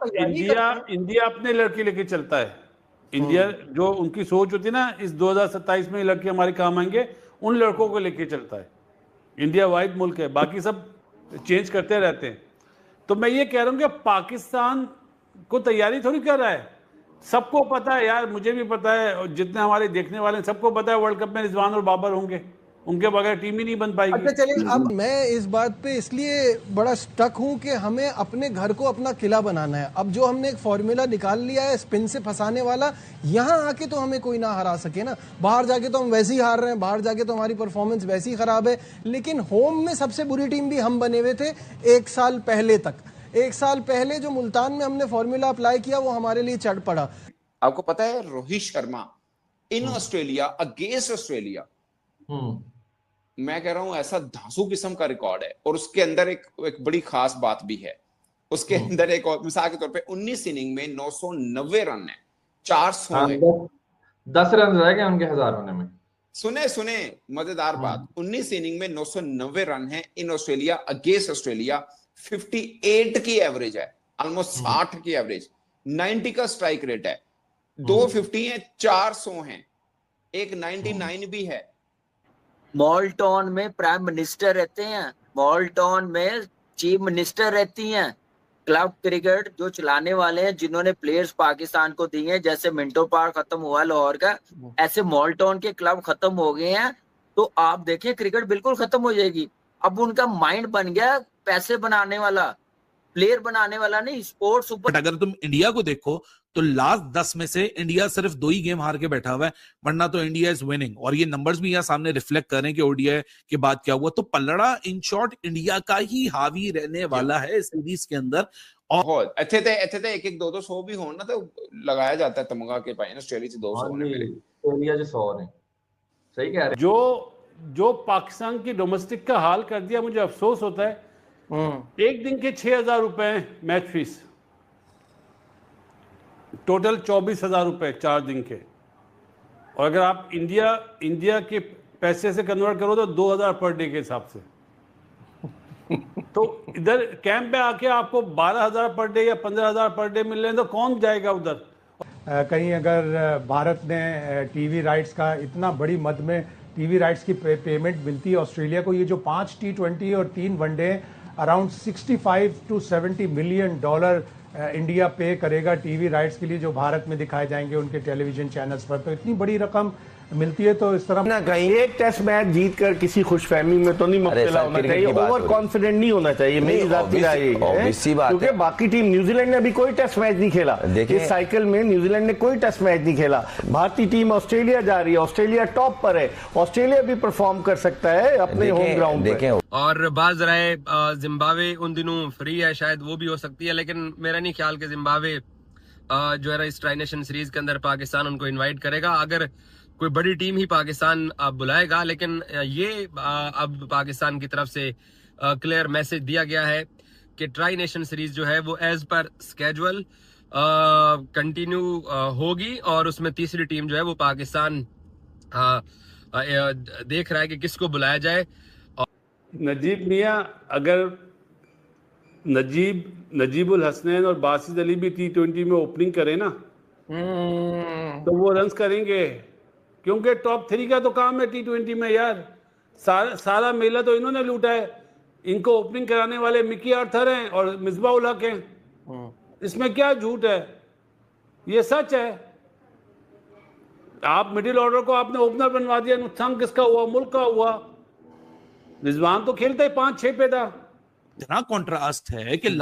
तैयारी इंडिया करते हैं। इंडिया अपने लड़के लेके चलता है। इंडिया जो उनकी सोच होती है ना, इस 2027 में ये लड़के हमारे काम आएंगे, उन लड़कों को लेके चलता है। इंडिया वाइड मुल्क है, बाकी सब चेंज करते रहते हैं। तो मैं ये कह रहा हूँ कि पाकिस्तान को तैयारी थोड़ी कर रहा है। सबको पता है यार, मुझे भी पता है, और जितने हमारे देखने वाले हैं सबको पता है वर्ल्ड कप में रिजवान और बाबर होंगे, उनके बगैर टीम ही नहीं बन पाएगी। अच्छा चलिए, अब मैं इस बात पे इसलिए बड़ा स्टक हूं कि हमें अपने घर को अपना किला बनाना है। अब जो हमने एक फॉर्मूला निकाल लिया है स्पिन से फंसाने वाला, यहां आके तो हमें कोई ना हरा सके ना। बाहर जाके तो हम वैसे ही हार रहे हैं, बाहर जाके तो हमारी परफॉर्मेंस वैसी ही खराब है, लेकिन होम में सबसे बुरी टीम भी हम बने हुए थे एक साल पहले तक। एक साल पहले जो मुल्तान में हमने फॉर्मूला अप्लाई किया वो हमारे लिए चढ़ पड़ा। आपको पता है Rohit Sharma in Australia against Australia, मैं कह रहा हूं ऐसा धांसू किस्म का रिकॉर्ड है। और उसके अंदर एक बड़ी खास बात भी है। उसके अंदर एक और मिसाल के तौर पे 19 इनिंग में 990 रन है, 400 है। 10 रन रह गए उनके 1000 होने में। सुने सुने मजेदार बात, 19 इनिंग में 990 रन है इन ऑस्ट्रेलिया अगेंस्ट ऑस्ट्रेलिया। 58 की एवरेज है, ऑलमोस्ट 60 की एवरेज, 90 का स्ट्राइक रेट है, 250 है, 400 है, एक 99 भी है। मॉल्टॉन में प्राइम मिनिस्टर रहते हैं, मॉल्टॉन में चीफ मिनिस्टर रहती हैं। क्लब क्रिकेट जो चलाने वाले हैं, जिन्होंने प्लेयर्स पाकिस्तान को दिए हैं, जैसे मिंटो पार्क खत्म हुआ लाहौर का, ऐसे मॉल्टॉन के क्लब खत्म हो गए हैं। तो आप देखें क्रिकेट बिल्कुल खत्म हो जाएगी। अब उनका माइंड बन गया पैसे बनाने वाला, प्लेयर बनाने वाला नहीं, स्पोर्ट्स ऊपर। बट अगर तुम इंडिया को देखो तो लास्ट 10 में से इंडिया सिर्फ 2 ही गेम हार के बैठा हुआ है, वरना तो इंडिया इज विनिंग। और ये नंबर्स भी यहाँ सामने रिफ्लेक्ट कर रहे हैं कि ओडीआई के बाद क्या हुआ। तो पलड़ा इन शॉर्ट इंडिया का ही हावी रहने वाला है इस सीरीज के अंदर। और बहुत अच्छे थे एक एक 200 भी हो ना तो लगाया जाता है तमगा के पाए ऑस्ट्रेलिया से 200 होने मेरे ऑस्ट्रेलिया से 100 ने। सही कह रहे हैं। जो पाकिस्तान की डोमेस्टिक का हाल कर दिया, मुझे अफसोस होता है। एक दिन के 6,000 रुपए मैच फीस, टोटल 24,000 रुपए 4 दिन के। और अगर आप इंडिया के पैसे से कन्वर्ट करो तो 2,000 पर डे के हिसाब से। तो इधर कैंप पे आके आपको 12,000 पर डे या 15,000 पर डे मिल रहे हैं, तो कौन जाएगा उधर। कहीं अगर भारत ने टीवी राइट्स का इतना बड़ी मद में टीवी राइट्स की पेमेंट मिलती है ऑस्ट्रेलिया को, ये जो 5 T20 और 3 one day, around 65 to 70 million dollar India पे करेगा टीवी राइट्स के लिए, जो भारत में दिखाए जाएंगे उनके टेलीविजन चैनल्स पर। तो इतनी बड़ी रकम मिलती है, तो इस तरह ना कहीं एक टेस्ट मैच जीत कर किसी खुशफहमी में तो नहीं मुब्तला होना चाहिए, ओवर कॉन्फिडेंट नहीं होना चाहिए। मेरी जाती राय है, क्योंकि बाकी टीम, न्यूजीलैंड ने अभी कोई टेस्ट मैच नहीं खेला इस साइकिल में, न्यूजीलैंड ने कोई टेस्ट मैच नहीं खेला। भारतीय टीम ऑस्ट्रेलिया जा रही है, ऑस्ट्रेलिया टॉप पर है, ऑस्ट्रेलिया भी परफॉर्म कर सकता है अपने होम ग्राउंड पे। और बाज रहे जिम्बाब्वे उन दिनों फ्री है, शायद वो भी हो सकती है, लेकिन मेरा नहीं ख्याल कि जिम्बाब्वे जो है ना इस ट्राई नेशन सीरीज के अंदर पाकिस्तान उनको इनवाइट करेगा। अगर कोई बड़ी टीम ही पाकिस्तान बुलाएगा, लेकिन ये अब पाकिस्तान की तरफ से क्लियर मैसेज दिया गया है कि ट्राई नेशन सीरीज जो है वो एज पर स्केड्यूल कंटिन्यू होगी, और उसमें तीसरी टीम जो है वो पाकिस्तान देख रहा है कि किसको बुलाया जाए। नजीब मियां, अगर नजीबुल हसनैन और बासित अली भी T20 में ओपनिंग करें ना, तो वो रन्स करेंगे, क्योंकि टॉप 3 का तो काम है T20 में यार। सारा मेला तो इन्होंने लूटा है। इनको ओपनिंग कराने वाले मिकी आर्थर हैं और मिसबाह उल हक हैं। इसमें क्या झूठ है, ये सच है। आप मिडिल ऑर्डर को आपने ओपनर बनवा दिया, नुकसान किसका हुआ? मुल्क का हुआ। रिजवान तो खेलते ही 5-6 पे था। इतना कॉन्ट्रास्ट है कि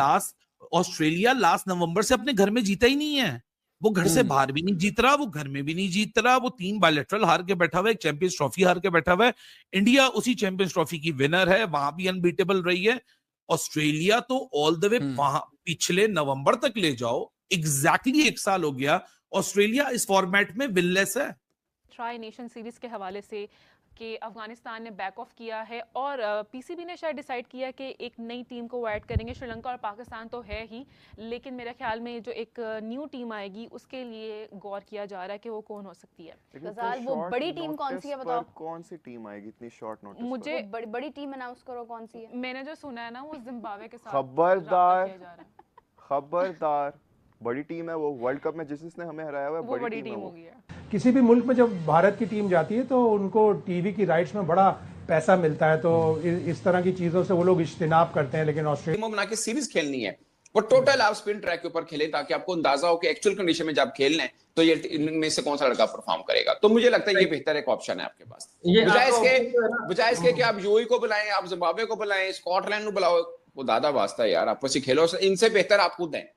ऑस्ट्रेलिया लास्ट नवंबर से अपने घर में जीता ही नहीं है। वो घर से बाहर भी नहीं जीत रहा, वो घर में भी नहीं जीत रहा। वो 3 बायलैटरल हार के बैठा हुआ है, एक चैंपियंस ट्रॉफी हार के बैठा हुआ है। इंडिया उसी चैंपियंस ट्रॉफी की विनर है, वहां भी अनबीटेबल रही है। ऑस्ट्रेलिया तो ऑल द वे पिछले नवंबर तक ले जाओ, एग्जैक्टली 1 साल हो गया ऑस्ट्रेलिया इस फॉर्मेट में विनलेस है। ट्राई नेशन सीरीज के हवाले से कि अफगानिस्तान ने बैक ऑफ किया है, और पीसीबी ने शायद डिसाइड किया कि एक नई टीम को ऐड करेंगे। श्रीलंका और पाकिस्तान तो है ही, लेकिन मेरे ख्याल में जो एक न्यू टीम आएगी उसके लिए गौर किया जा रहा है कि वो कौन हो सकती है। गजाल, वो बड़ी टीम कौन सी है बताओ? कौन सी टीम आएगी इतनी शॉर्ट नोटिस? मुझे बड़ी टीम अनाउंस करो, कौन सी है? मैंने जो सुना है ना वो जिम्बाब्वे के साथ खबरदार बड़ी टीम है वो, वर्ल्ड कप में जिसने हमें हराया हुआ है वो बड़ी टीम होगी। किसी भी मुल्क में जब भारत की टीम जाती है तो उनको टीवी की राइट्स में बड़ा पैसा मिलता है, तो इस तरह की चीजों से वो लोग इज्तिनाब करते हैं। लेकिन ऑस्ट्रेलिया बना के सीरीज खेलनी है, वो टोटल आप स्पिन ट्रैक के ऊपर खेले ताकि आपको अंदाजा हो कि एक्चुअल कंडीशन में जब खेलना है तो ये इनमें से कौन सा लड़का परफॉर्म करेगा। तो मुझे लगता है ये बेहतर एक ऑप्शन है आपके पास, बजाय इसके कि आप यूएई को बुलाएं, आप जिम्बाब्वे को बुलाएं, स्कॉटलैंड को बुलाओ, वो दादा वास्ता है यार, आपस में खेलो, इनसे बेहतर आप खुद हैं।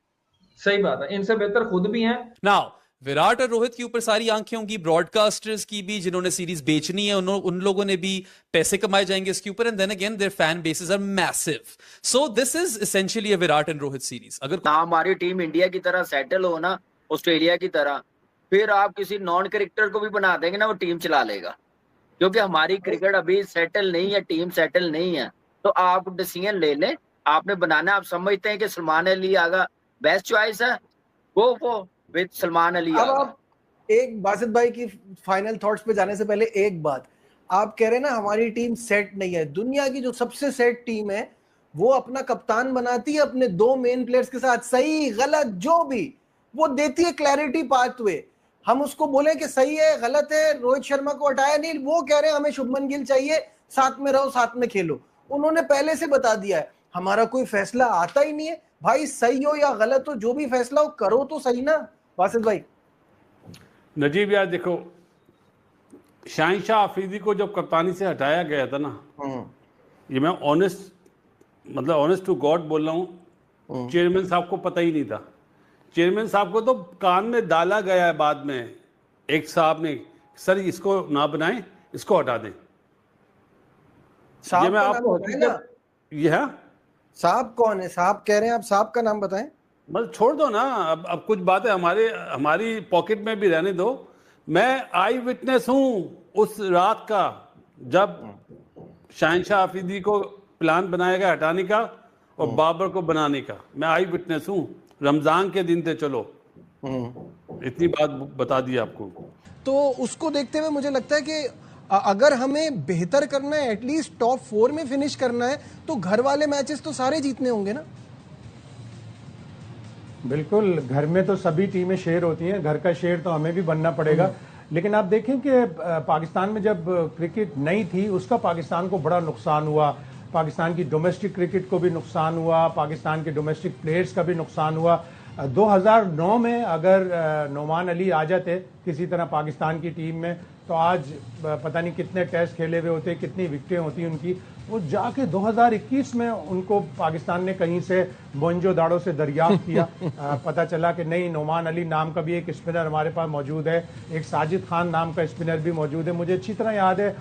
सही बात है, इनसे बेहतर खुद भी हैं। नाउ विराट और रोहित के ऊपर सारी आंखें होंगी, ब्रॉडकास्टर्स की भी, जिन्होंने सीरीज बेचनी है उन लोगों ने भी पैसे कमाए जाएंगे इसके ऊपर, and then again their fan bases are massive, so this is essentially a Virat and Rohit series. अगर हमारी टीम इंडिया की तरह सेटल हो ना, ऑस्ट्रेलिया की तरह, फिर आप किसी नॉन क्रिकेटर को भी बना देंगे ना, वो टीम चला लेगा, क्योंकि हमारी क्रिकेट अभी सेटल नहीं है, टीम सेटल नहीं है। तो आप डिसीजन ले लें, आपने बनाना, आप समझते हैं कि सलमान अली आगा बेस्ट चॉइस है, गो विद सलमान अली। अब आप एक बासित भाई की फाइनल थॉट्स पे जाने से पहले एक बात, आप कह रहे हैं ना हमारी टीम सेट नहीं है, दुनिया की जो सबसे सेट टीम है वो अपना कप्तान बनाती है अपने 2 मेन प्लेयर्स के साथ, सही गलत जो भी वो देती है क्लैरिटी पाथवे। हम उसको बोले कि सही है गलत है, रोहित शर्मा को हटाया नहीं, वो कह रहे हैं हमें शुभमन गिल चाहिए, साथ में रहो साथ में खेलो, उन्होंने पहले से बता दिया है हमारा कोई फैसला आता ही नहीं है भाई, सही हो या गलत हो जो भी फैसला हो करो तो सही ना। वासित भाई नजीब यार देखो, शाहिनशाह अफरीदी को जब कप्तानी से हटाया गया था ना, ये मैं ऑनेस्ट टू गॉड बोल रहा हूँ, चेयरमैन साहब को पता ही नहीं था। चेयरमैन साहब को तो कान में डाला गया है बाद में एक साहब ने, सर इसको ना बनाएं, इसको हटा दें। साहब ये मैं आपको ये है साहब कौन है, साहब कह रहे हैं आप, साहब का नाम बताएं। बस छोड़ दो ना, अब कुछ बातें हमारी पॉकेट में भी रहने दो। मैं आई विटनेस हूँ उस रात का जब शाहिनशाह अफरीदी को प्लान बनाया गया हटाने का और बाबर को बनाने का, मैं आई विटनेस हूँ। रमजान के दिन थे, चलो इतनी बात बता दी आपको। तो उसको देखते हुए मुझे लगता है कि अगर हमें बेहतर करना है, एटलीस्ट टॉप 4 में फिनिश करना है, तो घर वाले मैचेस तो सारे जीतने होंगे ना। बिल्कुल, घर में तो सभी टीमें शेर होती हैं, घर का शेर तो हमें भी बनना पड़ेगा। लेकिन आप देखें कि पाकिस्तान में जब क्रिकेट नहीं थी उसका पाकिस्तान को बड़ा नुकसान हुआ, पाकिस्तान की डोमेस्टिक क्रिकेट को भी नुकसान हुआ, पाकिस्तान के डोमेस्टिक प्लेयर्स का भी नुकसान हुआ। 2009 में अगर नोमान अली आ जाते किसी तरह पाकिस्तान की टीम में, तो आज पता नहीं कितने टेस्ट खेले हुए होते, कितनी विकेटें होती उनकी। वो जाके 2021 में उनको पाकिस्तान ने कहीं से मोइंजोदाड़ो से दरियाफ्त किया। पता चला कि नहीं, नोमान अली नाम का भी एक स्पिनर हमारे पास मौजूद है, एक साजिद खान नाम का स्पिनर भी मौजूद है। मुझे अच्छी तरह याद है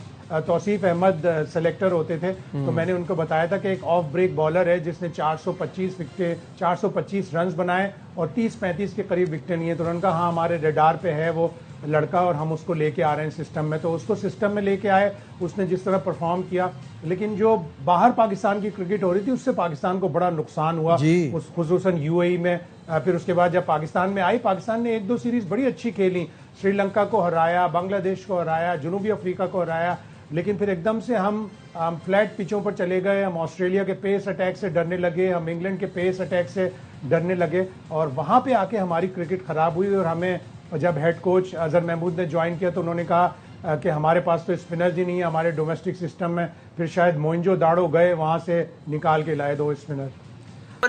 तौसीफ अहमद सेलेक्टर होते थे, तो मैंने उनको बताया था कि एक ऑफ ब्रेक बॉलर है जिसने 425 रन बनाए और 30-35 के करीब विकेटें लिए। तो उन्होंने कहा हाँ हमारे रेडार पे है वो लड़का और हम उसको लेके आ रहे हैं सिस्टम में। तो उसको सिस्टम में लेके आए, उसने जिस तरह परफॉर्म किया। लेकिन जो बाहर पाकिस्तान की क्रिकेट हो रही थी उससे पाकिस्तान को बड़ा नुकसान हुआ, खुसूसन यूएई में। फिर उसके बाद जब पाकिस्तान में आई, पाकिस्तान ने 1-2 सीरीज बड़ी अच्छी खेली, श्रीलंका को हराया, बांग्लादेश को हराया, जनूबी अफ्रीका को हराया। लेकिन फिर एकदम से हम फ्लैट पिचों पर चले गए, हम ऑस्ट्रेलिया के पेस अटैक से डरने लगे, हम इंग्लैंड के पेस अटैक से डरने लगे, और वहाँ पे आके हमारी क्रिकेट खराब हुई। और हमें जब हेड कोच अजहर महमूद ने ज्वाइन किया तो उन्होंने कहा कि हमारे पास तो स्पिनर्स ही नहीं है हमारे डोमेस्टिक सिस्टम में। फिर शायद मोइंजोदाड़ो गए, वहाँ से निकाल के लाए 2 स्पिनर।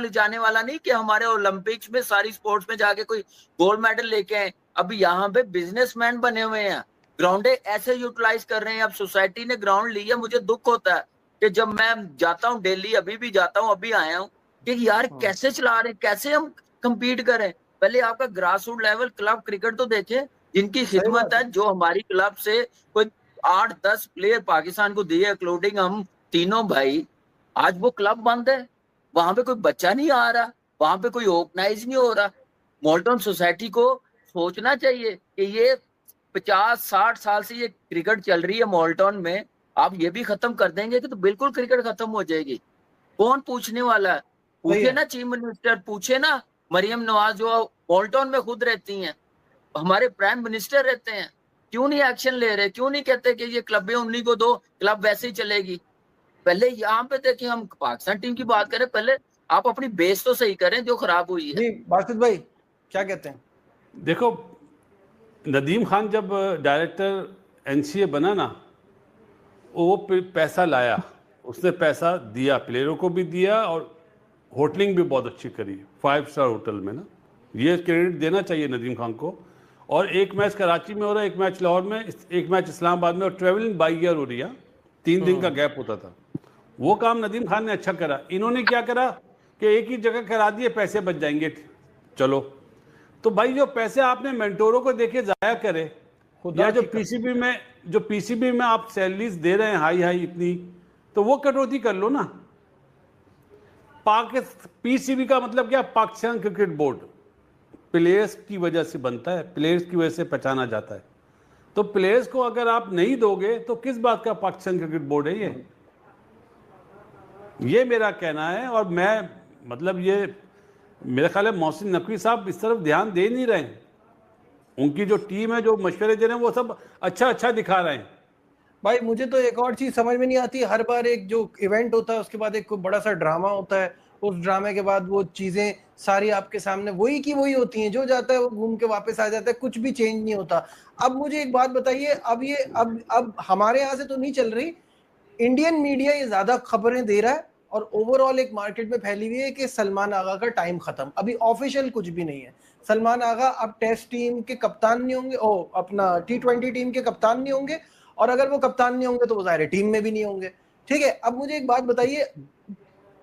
जाने वाला नहीं कि हमारे ओलंपिक्स में सारी स्पोर्ट्स में जाके कोई गोल्ड मेडल लेके आए। अब यहाँ पे बिजनेसमैन बने हुए हैं, ग्राउंडे ऐसे यूटिलाइज कर रहे हैं। अब सोसाइटी ने ग्राउंड लिया, मुझे दुख होता है कि जब मैं जाता हूँ दिल्ली, अभी भी जाता हूँ, अभी आया हूँ, कि यार कैसे चला रहे हैं, कैसे हम कम्पीट करें। पहले आपका grass root level club cricket तो देखें, जिनकी खिदमत है, जो हमारी क्लब से कोई 8-10 प्लेयर पाकिस्तान को दिए, इंक्लूडिंग हम तीनों भाई। आज वो क्लब बंद है, वहां पे कोई बच्चा नहीं आ रहा, वहां पे कोई ऑर्गेनाइज नहीं हो रहा। मोल्टन सोसाइटी को सोचना चाहिए कि ये 50-60 साल से ये क्रिकेट चल रही है मोल्टन में, आप ये भी खत्म कर देंगे कि तो बिल्कुल क्रिकेट खत्म हो जाएगी। कौन पूछने वाला है? पूछे ना चीफ मिनिस्टर, पूछे ना मरियम नवाज जो मोल्टन में खुद रहती हैं, हमारे प्राइम मिनिस्टर रहते हैं, क्यों नहीं एक्शन ले रहे? क्यों नहीं कहते कि ये क्लबें उन्हीं को दो, क्लब वैसे ही चलेगी? पहले यहाँ पे देखिए, हम पाकिस्तान टीम की बात करें, पहले आप अपनी बेस तो सही करें जो खराब हुई है। बासित भाई क्या कहते हैं? देखो, नदीम खान जब डायरेक्टर एनसीए बना ना, वो पैसा लाया, उसने पैसा दिया, प्लेयरों को भी दिया और होटलिंग भी बहुत अच्छी करी, 5 स्टार होटल में ना, ये क्रेडिट देना चाहिए नदीम खान को। और एक मैच कराची में हो रहा है, एक मैच लाहौर में, एक मैच इस्लामाबाद में, और ट्रेवलिंग बाई ईयर हो रही है, 3 दिन का गैप होता था। वो काम नदीम खान ने अच्छा करा। इन्होंने क्या करा कि एक ही जगह करा दिए, पैसे बच जाएंगे, चलो। तो भाई जो पैसे आपने मेंटोरों को देके जाया करे, या जो पीसीबी में आप सैलरीज दे रहे हैं हाई इतनी, तो वो कटौती कर लो ना। पीसीबी का मतलब क्या? पाकिस्तान क्रिकेट बोर्ड प्लेयर्स की वजह से बनता है, प्लेयर्स की वजह से पहचाना जाता है। तो प्लेयर्स को अगर आप नहीं दोगे तो किस बात का पाकिस्तान क्रिकेट बोर्ड है ये मेरा कहना है। और मैं मतलब ये मेरे ख्याल है मोहसिन नकवी साहब इस तरफ ध्यान दे नहीं रहे हैं। उनकी जो टीम है, जो मशवरे दे रहे हैं, वो सब अच्छा दिखा रहे हैं। भाई मुझे तो एक और चीज समझ में नहीं आती, हर बार एक जो इवेंट होता है उसके बाद एक कोई बड़ा सा ड्रामा होता है, उस ड्रामे के बाद वो चीजें सारी आपके सामने वही की वही होती हैं, जो जाता है वो घूम के वापस आ जाता है, कुछ भी चेंज नहीं होता। अब मुझे एक बात बताइए, अब हमारे यहाँ से तो नहीं चल रही, इंडियन मीडिया ये ज्यादा खबरें दे रहा है और ओवरऑल एक मार्केट में फैली हुई है कि सलमान आगा का टाइम खत्म। अभी ऑफिशियल कुछ भी नहीं है। सलमान आगा अब टेस्ट टीम के कप्तान नहीं होंगे, अपना T20 टीम के कप्तान नहीं होंगे, और अगर वो कप्तान नहीं होंगे तो वो ज़ाहिर टीम में भी नहीं होंगे। ठीक है, अब मुझे एक बात बताइए,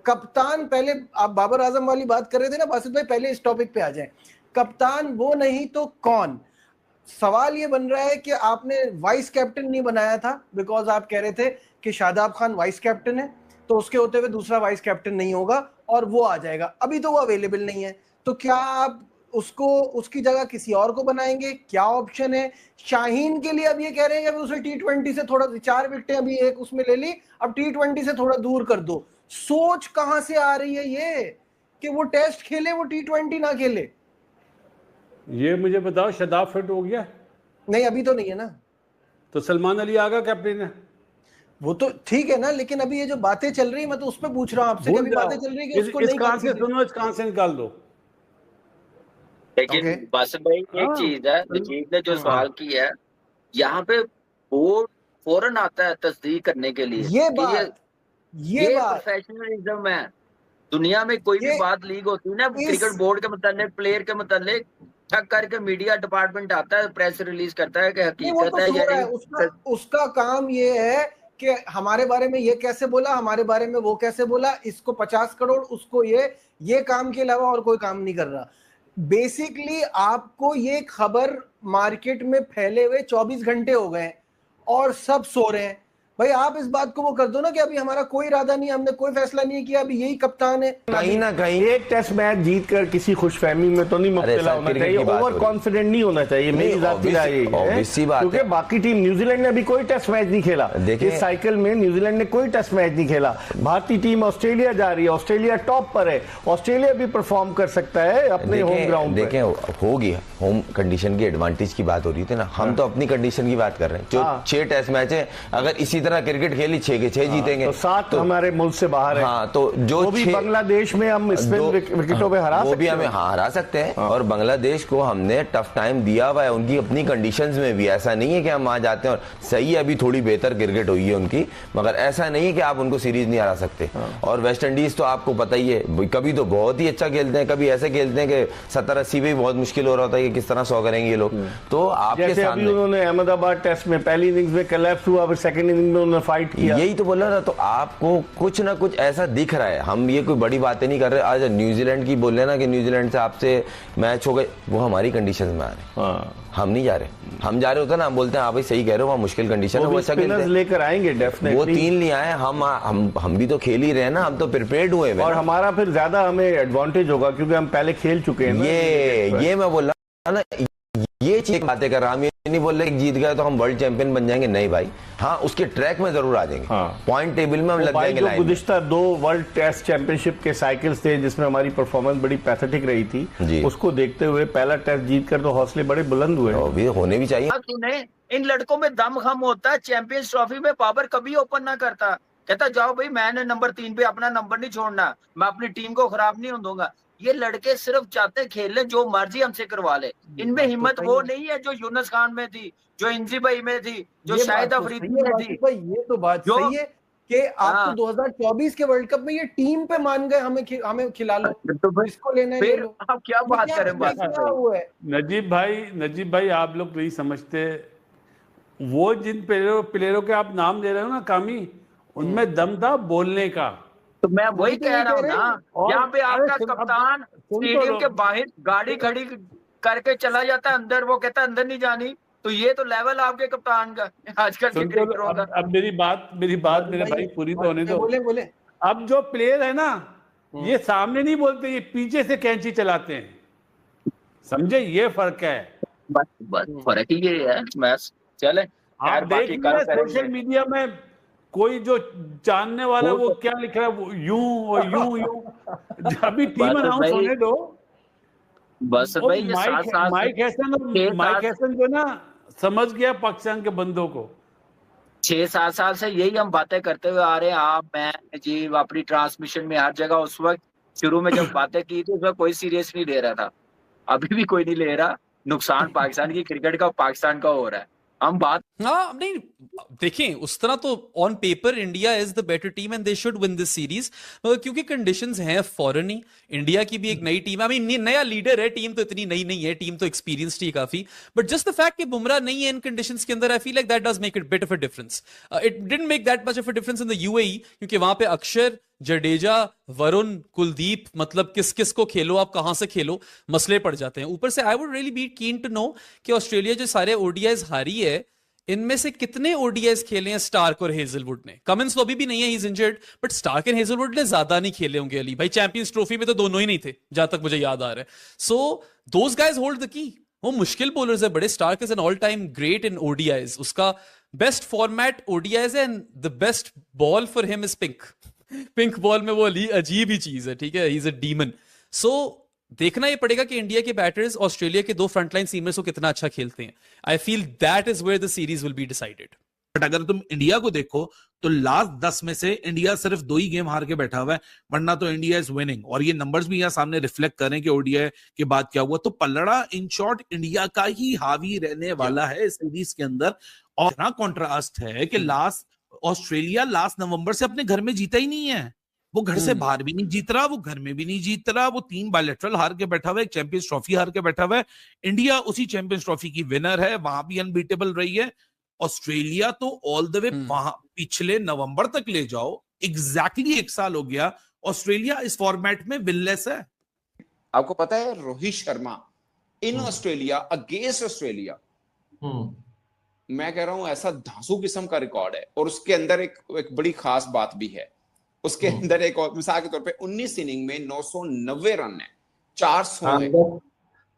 कप्तान, पहले आप बाबर आजम वाली बात कर रहे थे ना बासित भाई, पहले इस टॉपिक पे आ जाए। कप्तान वो नहीं तो कौन? सवाल ये बन रहा है कि आपने वाइस कैप्टन नहीं बनाया था, बिकॉज आप कह रहे थे कि शादाब खान वाइस कैप्टन है, तो उसके होते हुए दूसरा वाइस कैप्टन नहीं होगा और वो आ जाएगा। अभी तो वो अवेलेबल नहीं है, तो क्या आप उसकी जगह किसी और को बनाएंगे? क्या ऑप्शन है? शाहीन के लिए अब ये कह रहे हैं कि उसे T20 से थोड़ा, 4 विकेटें अभी एक उसमें ले ली, अब T20 से थोड़ा दूर कर दो। सोच कहां से आ रही है ये कि वो टेस्ट खेले, वो T20 ना खेले? ये मुझे बताओ, शादाब फिट हो गया? नहीं, अभी तो नहीं है ना। तो सलमान अली आगा कैप्टन है, वो तो ठीक है ना, लेकिन अभी ये जो बातें चल रही है, मैं तो उस पर पूछ रहा हूँ आपसे, कभी बातें चल रही है कि उसको नहीं कान से सुनो, इस कान से निकाल दो। लेकिन बासित भाई एक चीज है, रजीब ने जो सवाल किया है, यहाँ पे बोर्ड फौरन आता है तस्दीक करने के लिए। ये प्रोफेशनलिज्म है। दुनिया में कोई भी बात लीग होती है ना, क्रिकेट बोर्ड के मुतालिक, प्लेयर के मुतालिक, ठक करके मीडिया डिपार्टमेंट आता है, प्रेस रिलीज करता है कि हकीकत है। उसका काम ये है कि हमारे बारे में ये कैसे बोला, हमारे बारे में वो कैसे बोला, इसको 50 करोड़, उसको ये काम के अलावा और कोई काम नहीं कर रहा। बेसिकली आपको ये खबर मार्केट में फैले हुए 24 घंटे हो गए और सब सो रहे हैं। भाई आप इस बात को वो कर दो ना कि अभी हमारा कोई इरादा नहीं, हमने कोई फैसला नहीं किया, अभी यही कप्तान है। कहीं ना कहीं एक टेस्ट मैच जीतकर किसी खुशफहमी में तो नहीं मुब्तला होना चाहिए, ओवर कॉन्फिडेंट नहीं होना चाहिए, मेरी जाती राय है, क्योंकि बाकी टीम, न्यूजीलैंड ने अभी कोई टेस्ट मैच नहीं खेला, इस साइकिल में न्यूजीलैंड ने कोई टेस्ट मैच नहीं खेला। भारतीय टीम ऑस्ट्रेलिया जा रही है, ऑस्ट्रेलिया टॉप पर है, ऑस्ट्रेलिया भी परफॉर्म कर सकता है अपने होम ग्राउंड। देखें, होगी होम कंडीशन की एडवांटेज की बात हो रही थी ना, हम तो अपनी कंडीशन की बात कर रहे हैं। जो 6 टेस्ट मैच है, अगर इसी तरह क्रिकेट खेली 6 के 6 जीतेंगे, तो 7 तो हमारे मुल्क से बाहर है। हाँ, तो जो भी बांग्लादेश में हम विकेटों पे हरा, वो भी हमें हरा सकते हैं। और बांग्लादेश को हमने टफ टाइम दिया हुआ है उनकी अपनी कंडीशंस में भी। ऐसा नहीं है कि हम वहां जाते हैं और सही है, अभी थोड़ी बेहतर क्रिकेट हुई है उनकी, मगर ऐसा नहीं है कि आप उनको सीरीज नहीं हरा सकते। और वेस्ट इंडीज तो आपको पता ही है, कभी तो बहुत ही अच्छा खेलते हैं, कभी ऐसे खेलते हैं कि 70-80 पे भी बहुत मुश्किल हो रहा होता है कि किस तरह 100 करेंगे ये लोग। तो आपके सामने उन्होंने अहमदाबाद टेस्ट में पहली इनिंग्स में कोलैप्स हुआ, फिर सेकंड इनिंग में उन्होंने फाइट किया। यही तो बोला ना, तो आपको कुछ ना कुछ ऐसा दिख रहा है। हम ये कोई बड़ी बातें नहीं कर रहे। आज न्यूजीलैंड की बोल रहे ना कि न्यूजीलैंड से आपसे मैच हो गए, वो हमारी कंडीशन में आ रहे, हम नहीं जा रहे। हम जा रहे होते ना, हम बोलते हैं हाँ भाई सही कह रहे हो, वहाँ मुश्किल कंडीशन है, वो अच्छा खेलते हैं, लेकर आएंगे डेफिनेटली। वो 3 नहीं आए, हम भी तो खेल ही रहे हैं ना, हम तो प्रिपेयर्ड हुए हैं, और हमारा फिर ज्यादा हमें एडवांटेज होगा क्योंकि हम पहले खेल चुके हैं। ये मैं बोल रहा ना, ये चीज बातें कर रहा हूं, ये नहीं बोल रहे जीत गए तो हम वर्ल्ड चैंपियन बन जाएंगे, नहीं भाई। हाँ, उसके ट्रैक में जरूर आ जाएंगे, पॉइंट टेबल में हम लग जाएंगे लाइन में। गुज़िश्ता 2 वर्ल्ड टेस्ट चैंपियनशिप के साइकिल्स थे जिसमें हमारी परफॉर्मेंस बड़ी पैथेटिक रही थी, उसको देखते हुए पहला टेस्ट जीतकर तो हौसले बड़े बुलंद हुए, होने भी चाहिए। इन लड़कों में दम खम होता है। चैंपियंस ट्रॉफी में बाबर कभी ओपन ना करता, कहता जाओ भाई, मैंने नंबर 3 पे अपना नंबर नहीं छोड़ना, मैं अपनी टीम को खराब नहीं होने दूंगा। ये लड़के सिर्फ चाहते हैं खेलने, जो मर्जी हमसे करवा ले। इनमें हिम्मत वो नहीं है जो यूनुस खान में थी, जो इंजी भाई में थी, जो शाहिद अफरीदी में थी। ये तो बात सही है कि आप तो 2024 के वर्ल्ड कप में ये टीम पे मान गए, हमें खिला लो, तो इसको लेना फिर आप क्या बात करें। नजीब भाई आप लोग नहीं समझते, वो जिन प्लेयरों के आप नाम ले रहे हो ना कामी, उनमें दम था बोलने का। तो मैं वही कह रहा हूँ ना, यहाँ पे आपका कप्तान स्टेडियम के बाहर गाड़ी खड़ी करके चला जाता है अंदर, वो कहता है अंदर नहीं जानी। तो ये तो लेवल आपके कप्तान का आजकल के क्रिकेटरों का। अब मेरी बात मेरे भाई पूरी तो होने दो। बोले अब जो प्लेयर है ना, ये सामने नहीं बोलते, ये पीछे से कैंची चलाते हैं, समझे? ये फर्क है, बस फर्क ही ये है। मैच चले, आप देख सोशल मीडिया में कोई जो जानने वाला वो क्या लिख रहा है, वो यूं यूं यूं। अभी टीम अनाउंस होने दो बस भाई। माइक हैसन जो ना समझ गया पाकिस्तान के बंदों को। 6-7 साल से यही हम बातें करते हुए आ रहे हैं। आप, मैं जी अपनी ट्रांसमिशन में हर जगह उस वक्त शुरू में जब बातें की थी उसमें कोई सीरियस नहीं ले रहा था, अभी भी कोई नहीं ले रहा। नुकसान पाकिस्तान की क्रिकेट का पाकिस्तान का हो रहा है। हम बात नहीं देखें उस तरह तो on paper India is the better team and they should win this series, क्योंकि कंडीशंस हैं फॉरेन ही। इंडिया की भी एक नई टीम है, नया लीडर है, टीम तो इतनी नई नहीं है, टीम तो एक्सपीरियंस्ड ही काफी, बट जस्ट द फैक्ट कि बुमराह नहीं है इन कंडीशंस के अंदर, आई feel like that does make it bit of a difference. It didn't make that much of a difference in the UAE, क्योंकि वहां पे अक्षर, जडेजा, वरुण, कुलदीप, मतलब किस किस को खेलो, आप कहां से खेलो, मसले पड़ जाते हैं। ऊपर से I would really be keen to know कि ऑस्ट्रेलिया जो सारे ओडीआईज हारी है, इनमें से कितने ओडीआईज खेले हैं स्टार्क और हेजलवुड ने। कमिंस तो अभी भी नहीं है, he is injured, but Starc and Hazlewood ने ज्यादा नहीं खेले होंगे अली भाई। चैंपियंस ट्रॉफी में तो दोनों ही नहीं थे जहां तक मुझे याद आ रहा है। So those guys hold the key. वो मुश्किल बॉलर्स है बड़े। Starc is an all time great in ODIs, उसका बेस्ट फॉर्मेट ओडीआईज है, and the best ball for him is pink. Pink ball में वो अजीब ही चीज है, ठीक है, ही इज अ डीमन। सो देखना ये पड़ेगा कि इंडिया के बैटर्स ऑस्ट्रेलिया के 2 फ्रंटलाइन सीमर्स को कितना अच्छा खेलते हैं। I feel that is where the series will be decided. But अगर तुम इंडिया को देखो तो लास्ट 10 में से इंडिया सिर्फ 2 ही गेम हार के बैठा हुआ है, वरना तो इंडिया इज विनिंग। और ये नंबर्स भी यहाँ सामने रिफ्लेक्ट करें कि ओडीआई के बाद क्या हुआ। तो पल्लड़ा इन शॉर्ट इंडिया का ही हावी रहने वाला है इस सीरीज के अंदर। और इतना कॉन्ट्रास्ट है कि ऑस्ट्रेलिया लास्ट नवंबर से अपने घर में जीता ही नहीं है। वो घर से बाहर भी नहीं जीत रहा, वो घर में भी नहीं जीत रहा, वो 3 बायलैटरल हार के बैठा हुआ है, एक चैंपियंस ट्रॉफी हार के बैठा हुआ है। इंडिया उसी चैंपियंस ट्रॉफी की विनर है, वहां भी अनबीटेबल रही है। ऑस्ट्रेलिया तो ऑल द वे वहां पिछले नवंबर तक ले जाओ, एग्जैक्टली 1 साल हो गया, ऑस्ट्रेलिया इस फॉर्मेट में विनलेस है। आपको पता है Rohit Sharma in Australia against Australia, मैं कह रहा हूं ऐसा धांसू किस्म का रिकॉर्ड है। और उसके अंदर एक बड़ी खास बात भी है। उसके अंदर एक और मिसाल के तौर पे 19 इनिंग में 990 रन है, 400 है,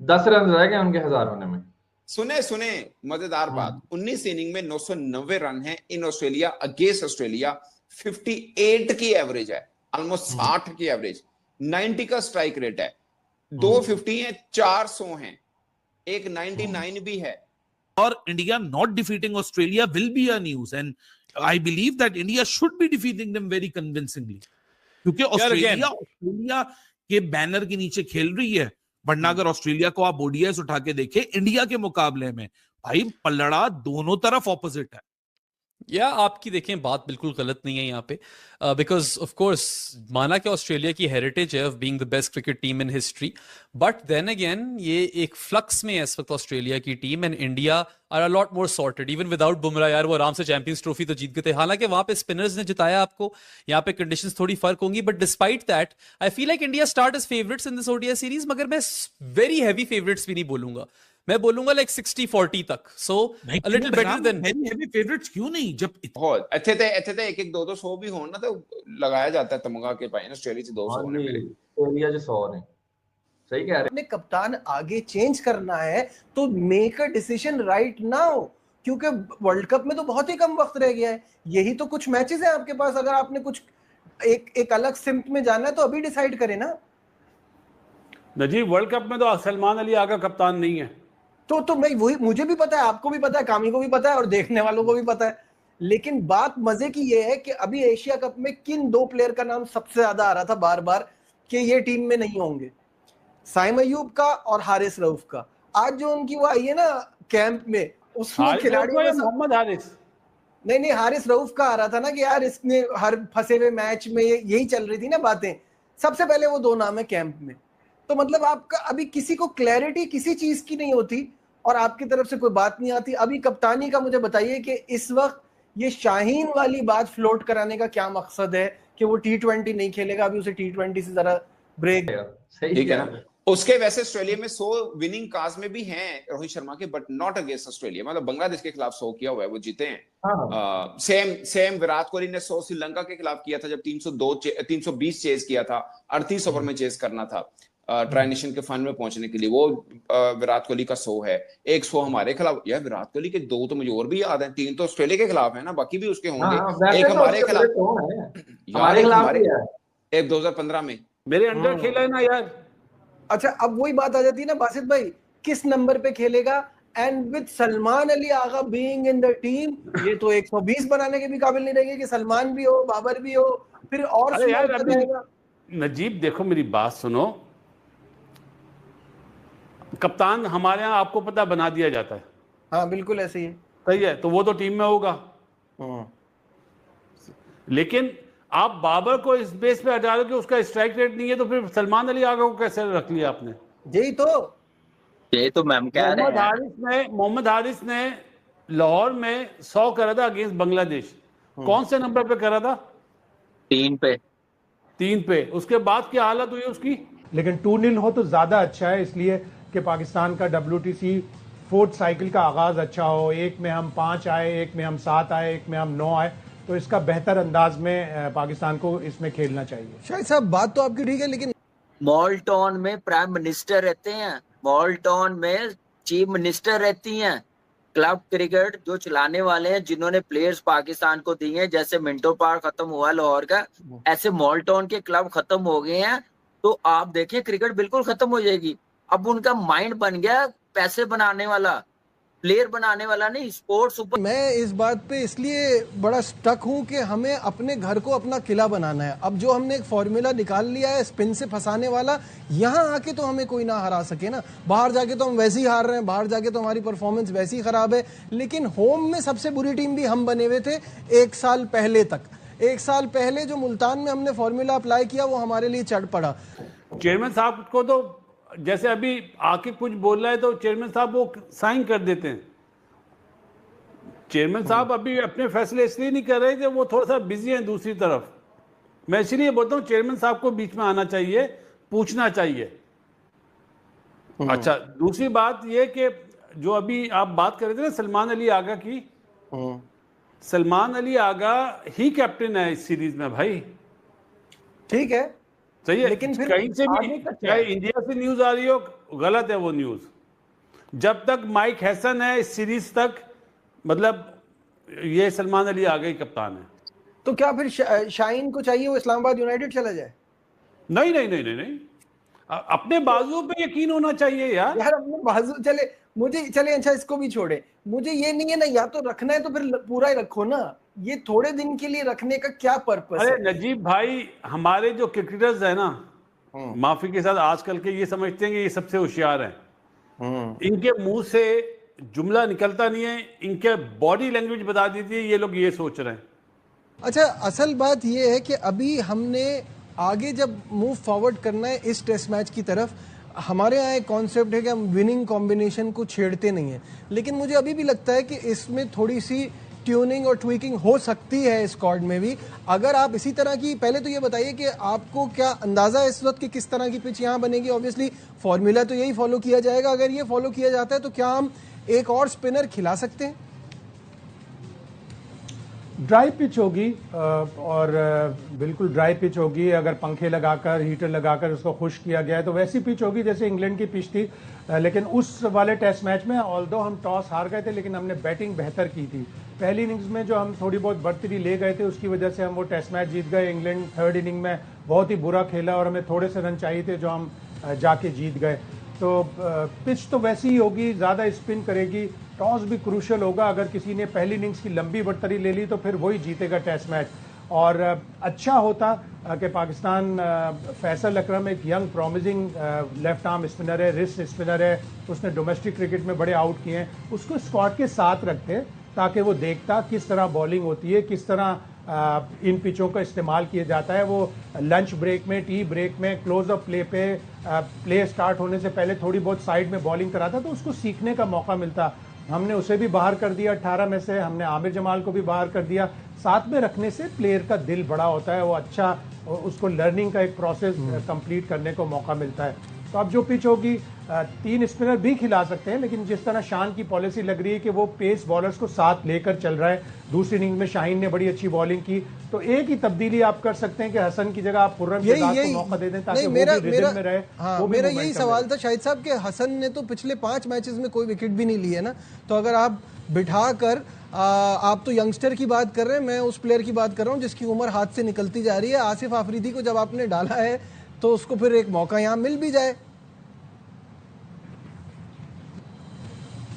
10 रन रह गए उनके 1000 होने में। सुने मजेदार बात, 19 इनिंग में 990 रन है इन ऑस्ट्रेलिया अगेंस्ट ऑस्ट्रेलिया। 58 की एवरेज है, ऑलमोस्ट 60 की एवरेज, 90 का स्ट्राइक रेट है, 250 है, 400 है, एक 99 भी है। और India not defeating Australia will be a news, and I believe that India should be defeating them very convincingly, क्योंकि ऑस्ट्रेलिया के बैनर के नीचे खेल रही है। वरना अगर ऑस्ट्रेलिया को आप ओडीआईस उठा के देखें इंडिया के मुकाबले में, भाई पल्लड़ा दोनों तरफ ऑपोजिट है। या आपकी देखें बात बिल्कुल गलत नहीं है यहाँ पे, बिकॉज ऑफ कोर्स माना कि ऑस्ट्रेलिया की हेरिटेज है of being the best cricket team in history, but then again ये एक फ्लक्स में है इस वक्त ऑस्ट्रेलिया की team, and India are a lot more sorted. Even without Bumrah यार वो आराम से चैंपियंस ट्रॉफी तो जीत गए थे। हालांकि वहां पे स्पिनर्स ने जिताया आपको, यहाँ पे कंडीशंस थोड़ी फर्क होंगी, but despite that I feel like India start as favourites in this ODI series. मगर मैं वेरी हैवी फेवरेट्स भी नहीं बोलूंगा, मैं बोलूंगा लाइक 60-40 तक। So a little better than heavy favourites क्यों नहीं, जब बहुत अच्छे थे 1-1-2-2 भी हो ना तो लगाया जाता है तमगा के पाए ऑस्ट्रेलिया से 200 होने मेरे ऑस्ट्रेलिया से 100 ने। सही कह रहे हैं। अपने कप्तान आगे चेंज करना है तो make a decision right now, क्योंकि वर्ल्ड कप में तो बहुत ही कम वक्त रह गया है। यही तो कुछ मैचेस हैं आपके पास, अगर आपने कुछ एक अलग सिम्त में जाना है तो अभी डिसाइड करें ना। नजीब वर्ल्ड कप में तो सलमान अली आगा कप्तान नहीं है, तो मैं वही, मुझे भी पता है, आपको भी पता है, कामी को भी पता है और देखने वालों को भी पता है। लेकिन बात मजे की ये है कि अभी एशिया कप में किन 2 प्लेयर का नाम सबसे ज्यादा आ रहा था बार बार कि ये टीम में नहीं होंगे, साइम अयूब का और हारिस रऊफ का। आज जो उनकी वो आई है ना कैंप में, उसमें खिलाड़ियों में मोहम्मद हारिस नहीं हारिस रऊफ का आ रहा था ना कि यार इसने हर फंसे हुए मैच में यही चल रही थी ना बातें, सबसे पहले वो दो नाम है कैंप में। तो मतलब आपका अभी किसी को क्लैरिटी किसी चीज की नहीं होती और आपकी तरफ से कोई बात नहीं आती। अभी कप्तानी का मुझे बताइए कि इस वक्त ये शाहीन वाली बात फ्लोट कराने का क्या मकसद है कि वो T20 नहीं खेलेगा, अभी उसे T20 से जरा ब्रेक। ठीक है ना, उसके वैसे ऑस्ट्रेलिया में 100 विनिंग काज में भी हैं रोहित शर्मा के, बट नॉट अगेंस्ट ऑस्ट्रेलिया। मतलब बांग्लादेश के खिलाफ 100 किया हुआ है, वो जीते हैं। सेम विराट कोहली ने 100 श्रीलंका के खिलाफ किया था जब 320 चेज किया था, 38 ओवर में चेज करना था ट्राई नेशन के फाइनल में पहुंचने के लिए। वो विराट कोहली का 100 है। एक 100 हमारे खिलाफ। यार विराट कोहली के 2 तो मुझे और भी याद है, 3 तो ऑस्ट्रेलिया के खिलाफ है ना, बाकी भी उसके होंगे। एक हमारे खिलाफ एक 2015 में मेरे अंडर खेला है ना यार। अच्छा, अब वही बात आ जाती है ना बासित भाई, किस नंबर पे खेलेगा? And with Salman Ali Agha being in the team, ये तो 120 बनाने के भी काबिल नहीं रहेंगे कि सलमान भी हो, बाबर भी हो, फिर और यार नजीब देखो मेरी बात सुनो, कप्तान हमारे यहाँ आपको पता बना दिया जाता है। हाँ बिल्कुल ऐसे ही है। सही है, तो वो तो टीम में होगा। लेकिन आप बाबर को इस बेस पे हटा रहे हो कि उसका स्ट्राइक रेट नहीं है, तो फिर सलमान अली आगा को कैसे रख लिया आपने? यही तो मैम कह रहे हैं। मोहम्मद हारिस ने लाहौर में 100 करा था अगेंस्ट बांग्लादेश। कौन से नंबर पे करा था? 3 पे। उसके बाद क्या हालत हुई उसकी? लेकिन 2-0 हो तो ज्यादा अच्छा है, इसलिए कि पाकिस्तान का WTC 4th साइकिल का आगाज अच्छा हो। एक में हम 5 आए, एक में हम 7 आए, एक में हम 9 आए, तो इसका बेहतर अंदाज में पाकिस्तान को इसमें खेलना चाहिए। शायद साहब बात तो आपकी ठीक है, लेकिन मॉल्टॉन में प्राइम मिनिस्टर रहते हैं, मॉल्टॉन में चीफ मिनिस्टर रहती हैं। क्लब क्रिकेट जो चलाने वाले हैं, जिन्होंने प्लेयर्स पाकिस्तान को दिए हैं, जैसे मिंटो पार्क खत्म हुआ लाहौर का, ऐसे मॉल्टॉन के क्लब खत्म हो गए हैं। तो आप देखिए क्रिकेट बिल्कुल खत्म हो जाएगी। अब उनका माइंड बन गया पैसे बनाने वाला, प्लेयर बनाने वाला नहीं, स्पोर्ट्स ऊपर। मैं इस बात पे इसलिए बड़ा स्टक हूं कि हमें अपने घर को अपना किला बनाना है। अब जो हमने एक फॉर्मूला निकाल लिया है स्पिन से फंसाने वाला, यहाँ आके तो हमें कोई ना हरा सके ना। बाहर जाके तो हम वैसे ही हार रहे हैं, बाहर जाके तो हमारी परफॉर्मेंस वैसी ही खराब है। लेकिन होम में सबसे बुरी टीम भी हम बने हुए थे 1 साल पहले तक। 1 साल पहले जो मुल्तान में हमने फॉर्मूला अप्लाई किया वो हमारे लिए चढ़ पड़ा। चेयरमैन साहब को तो जैसे अभी आके कुछ बोल रहा है तो चेयरमैन साहब वो साइन कर देते हैं। चेयरमैन साहब अभी अपने फैसले इसलिए नहीं कर रहे थे, वो थोड़ा सा बिजी हैं दूसरी तरफ। मैं इसलिए बोलता हूँ चेयरमैन साहब को बीच में आना चाहिए, पूछना चाहिए। अच्छा, दूसरी बात ये कि जो अभी आप बात कर रहे थे ना सलमान अली आगा की, सलमान अली आगा ही कैप्टन है इस सीरीज में भाई। ठीक है, सही है, लेकिन फिर कहीं से भी चाहे इंडिया से न्यूज आ रही हो, गलत है वो न्यूज। जब तक माइक हैसन है इस सीरीज तक, मतलब ये सलमान अली आगा ही कप्तान है। तो क्या फिर शाहीन को चाहिए वो इस्लामाबाद यूनाइटेड चला जाए? नहीं नहीं नहीं नहीं नहीं, अपने बाजुओं पे यकीन होना चाहिए यार। अपने बाजू चले, मुझे चले अच्छा इसको भी छोड़े, मुझे ये नहीं है ना, या तो रखना है तो फिर पूरा ही रखो ना। ये थोड़े दिन के लिए रखने का क्या पर्पस है? अरे नजीब भाई, हमारे जो क्रिकेटर्स है ना, माफी के साथ आजकल के, ये समझते हैं कि ये सबसे होशियार हैं। इनके मुंह से जुमला निकलता नहीं है, इनके बॉडी लैंग्वेज बता देती है, ये लोग ये सोच रहे हैं। अच्छा, असल बात ये है कि अभी हमने आगे जब मूव फॉरवर्ड करना है इस टेस्ट मैच की तरफ, हमारे यहाँ एक कॉन्सेप्ट है कि हम विनिंग कॉम्बिनेशन को छेड़ते नहीं हैं। लेकिन मुझे अभी भी लगता है कि इसमें थोड़ी सी ट्यूनिंग और ट्वीकिंग हो सकती है स्क्वाड में भी। अगर आप इसी तरह की, पहले तो ये बताइए कि आपको क्या अंदाजा है इस वक्त कि किस तरह की पिच यहाँ बनेगी? ऑब्वियसली फॉर्मूला तो यही फॉलो किया जाएगा। अगर ये फॉलो किया जाता है तो क्या हम एक और स्पिनर खिला सकते हैं? ड्राई पिच होगी और बिल्कुल ड्राई पिच होगी। अगर पंखे लगाकर, हीटर लगाकर उसको खुश किया गया है तो वैसी पिच होगी जैसे इंग्लैंड की पिच थी। लेकिन उस वाले टेस्ट मैच में ऑल्दो हम टॉस हार गए थे, लेकिन हमने बैटिंग बेहतर की थी। पहली इनिंग्स में जो हम थोड़ी बहुत बढ़तरी ले गए थे, उसकी वजह से हम वो टेस्ट मैच जीत गए। इंग्लैंड थर्ड इनिंग में बहुत ही बुरा खेला और हमें थोड़े से रन चाहिए थे जो हम जाके जीत गए। तो पिच तो वैसी ही होगी, ज़्यादा स्पिन करेगी। टॉस भी क्रूशल होगा। अगर किसी ने पहली इनिंग्स की लंबी बढ़तरी ले ली तो फिर वही जीतेगा टेस्ट मैच। और अच्छा होता कि पाकिस्तान फैसल अकरम एक young promising left arm spinner है, रिस्ट स्पिनर है, उसने डोमेस्टिक क्रिकेट में बड़े आउट किए हैं, उसको स्क्वाड के साथ रखते हैं ताकि वो देखता किस तरह बॉलिंग होती है, किस तरह इन पिचों का इस्तेमाल किया जाता है। वो लंच ब्रेक में, टी ब्रेक में, क्लोज अप प्ले पे, प्ले स्टार्ट होने से पहले थोड़ी बहुत साइड में बॉलिंग कराता, तो उसको सीखने का मौका मिलता। हमने उसे भी बाहर कर दिया 18 में से, हमने आमिर जमाल को भी बाहर कर दिया। साथ में रखने से प्लेयर का दिल बड़ा होता है, वो अच्छा, उसको लर्निंग का एक प्रोसेस कंप्लीट करने को मौका मिलता है। तो अब जो पिच होगी 3 स्पिनर भी खिला सकते हैं, लेकिन जिस तरह शान की पॉलिसी लग रही है कि वो पेस बॉलर्स को साथ लेकर चल रहा है। दूसरी इनिंग में शाहीन ने बड़ी अच्छी बॉलिंग की, तो एक ही तब्दीली आप कर सकते हैं कि हसन की जगह आप खुर्रम शहजाद को मौका दे दें ताकि वो भी रिदम में रहे। हाँ, मेरा यही सवाल था शाहिद साहब कि हसन ने तो पिछले 5 मैचेस में कोई विकेट भी नहीं लिए ना, तो अगर आप बिठा कर आप तो यंगस्टर की बात कर रहे हैं, मैं उस प्लेयर की बात कर रहा हूँ जिसकी उम्र हाथ से निकलती जा रही है। आसिफ आफरीदी को जब आपने डाला है तो उसको फिर एक मौका यहाँ मिल भी जाए।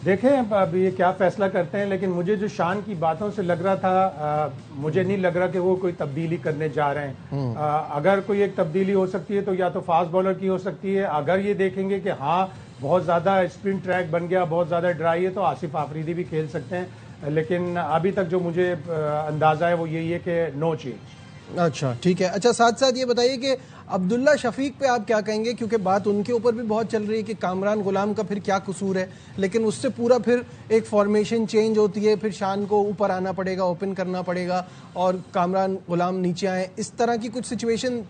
देखें अब ये क्या फैसला करते हैं, लेकिन मुझे जो शान की बातों से लग रहा था, मुझे नहीं लग रहा कि वो कोई तब्दीली करने जा रहे हैं। अगर कोई एक तब्दीली हो सकती है तो या तो फास्ट बॉलर की हो सकती है। अगर ये देखेंगे कि हाँ बहुत ज़्यादा स्पिन ट्रैक बन गया, बहुत ज़्यादा ड्राई है, तो आसिफ आफरीदी भी खेल सकते हैं। लेकिन अभी तक जो मुझे अंदाज़ा है वो यही है कि नो चेंज। अच्छा ठीक है। अच्छा साथ साथ ये बताइए कि अब्दुल्ला शफीक पे आप क्या कहेंगे, क्योंकि बात उनके ऊपर भी बहुत चल रही है कि कामरान गुलाम का फिर क्या कसूर है, लेकिन उससे पूरा फिर एक फॉर्मेशन चेंज होती है, फिर शान को ऊपर आना पड़ेगा, ओपन करना पड़ेगा और कामरान गुलाम नीचे आए। इस तरह की कुछ सिचुएशन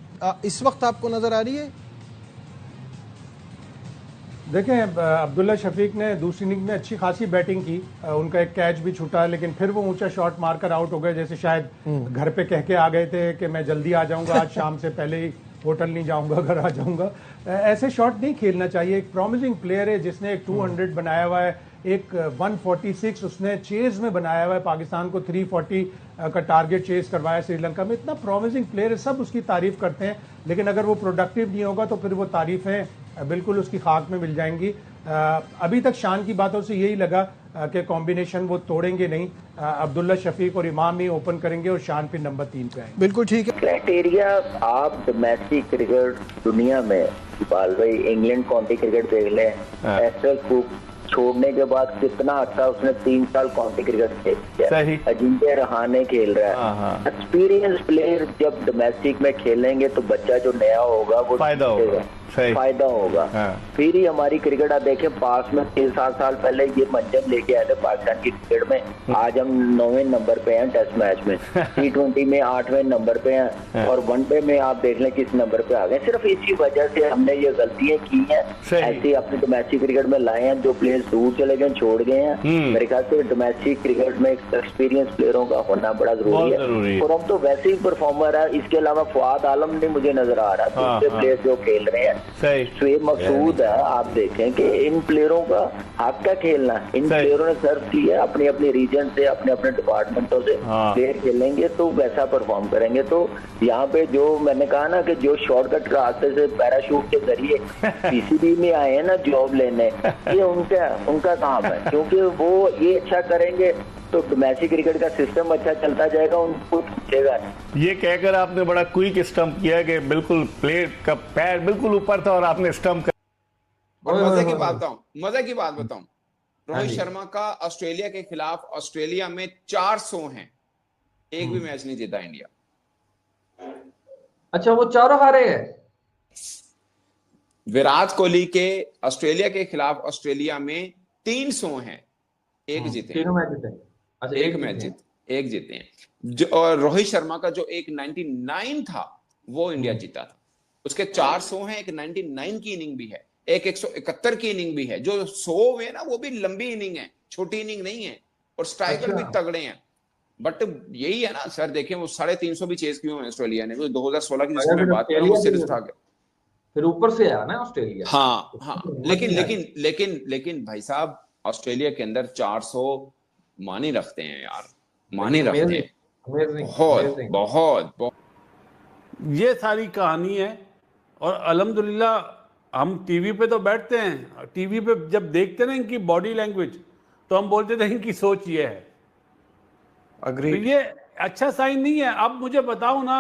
इस वक्त आपको नजर आ रही है? देखें अब्दुल्ला शफीक ने दूसरी इनिंग में अच्छी खासी बैटिंग की, उनका एक कैच भी छूटा, लेकिन फिर वो ऊंचा शॉट मारकर आउट हो गए, जैसे शायद घर पे कह के आ गए थे कि मैं जल्दी आ जाऊंगा, आज शाम से पहले ही होटल नहीं जाऊंगा, घर आ जाऊंगा। ऐसे शॉट नहीं खेलना चाहिए। एक प्रॉमिसिंग प्लेयर है जिसने एक 200 बनाया हुआ है, एक 146 उसने चेज में बनाया हुआ है, पाकिस्तान को 340 का टारगेट चेज करवाया श्रीलंका में। इतना प्रॉमिसिंग प्लेयर है, सब उसकी तारीफ करते हैं, लेकिन अगर वो प्रोडक्टिव नहीं होगा तो फिर वो तारीफें बिल्कुल उसकी खाक में मिल जाएंगी। अभी तक शान की बातों से यही लगा कि कॉम्बिनेशन वो तोड़ेंगे नहीं, अब्दुल्ला शफीक और इमाम ही ओपन करेंगे और शान फिर नंबर 3 पे आएंगे। बिल्कुल ठीक है। क्राइटेरिया आप डोमेस्टिक क्रिकेट दुनिया में इकबाल भाई इंग्लैंड काउंटी क्रिकेट देख लें, एसएल कुक छोड़ने के बाद कितना अच्छा उसने 3 साल काउंटी क्रिकेट खेल, अजिंक्य रहाणे खेल रहा है। एक्सपीरियंस प्लेयर जब डोमेस्टिक में खेलेंगे तो बच्चा जो नया होगा वो फायदा होगा। फिर ही हमारी क्रिकेट आप देखें, पास में 6-7 साल पहले ये मंजर लेके आए थे पाकिस्तान की क्रिकेट में, आज हम 9वें नंबर पे हैं टेस्ट मैच में, T20 में 8वें नंबर पे हैं और वनडे में आप देख लें किस नंबर पे आ गए। सिर्फ इसी वजह से हमने ये गलतियां की हैं, ऐसे अपने डोमेस्टिक क्रिकेट में लाए हैं, जो प्लेयर्स दूर चले गए छोड़ गए हैं। मेरे ख्याल से डोमेस्टिक क्रिकेट में एक्सपीरियंस प्लेयरों का होना बड़ा जरूरी है, और हम तो वैसे ही परफॉर्मर है। इसके अलावा फुआद आलम नहीं मुझे नजर आ रहा, दूसरे प्लेयर जो खेल रहे हैं शुएब मकसूद है। आप देखें कि इन प्लेयरों का हक का खेलना, इन प्लेयरों ने सर्व किया अपनी अपनी रीजन से, अपने अपने डिपार्टमेंटों से प्लेयर खेलेंगे तो वैसा परफॉर्म करेंगे। तो यहाँ पे जो मैंने कहा ना कि जो शॉर्टकट रास्ते से पैराशूट के जरिए पीसीबी में आए हैं ना जॉब लेने, ये उनका काम है, क्योंकि वो ये अच्छा करेंगे तो डोमेस्टिक क्रिकेट का सिस्टम अच्छा चलता जाएगा, उनको पूछेगा। ये कहकर आपने बड़ा क्विक स्टंप किया कि बिल्कुल प्लेयर का पैर बिल्कुल ऊपर था और आपने स्टंप कर। और मजे की बात बताऊं, रोहित शर्मा का ऑस्ट्रेलिया के खिलाफ ऑस्ट्रेलिया में 400 हैं, एक भी मैच नहीं जीता इंडिया। अच्छा, वो चारों हारे हैं। विराट कोहली के ऑस्ट्रेलिया के खिलाफ ऑस्ट्रेलिया में 300 हैं, एक जीते, तीनों मैच जीते। अच्छा, एक जीते हैं। और रोहित शर्मा का जो एक 99 था वो इंडिया जीता था, उसके 400 हैं, एक 99 की इनिंग भी है, एक 171 की इनिंग भी है। जो 100 है ना वो भी लंबी इनिंग है, छोटी इनिंग नहीं है, और स्ट्राइकर भी तगड़े हैं। बट यही है ना सर, देखें वो 350 भी चेज किए हैं ऑस्ट्रेलिया ने, 2016 की जिसमें बात करें वो सीरीज उठा के फिर ऊपर से आया ना ऑस्ट्रेलिया। हाँ, लेकिन भाई साहब ऑस्ट्रेलिया के अंदर 400 मानी रखते हैं यार, मानी रखते हैं, बहुत। ये सारी कहानी है। और अल्हम्दुलिल्लाह हम टीवी पे तो बैठते हैं, टीवी पे जब देखते ना इनकी बॉडी लैंग्वेज तो हम बोलते थे इनकी सोच ये है। तो ये अच्छा साइन नहीं है। अब मुझे बताओ ना,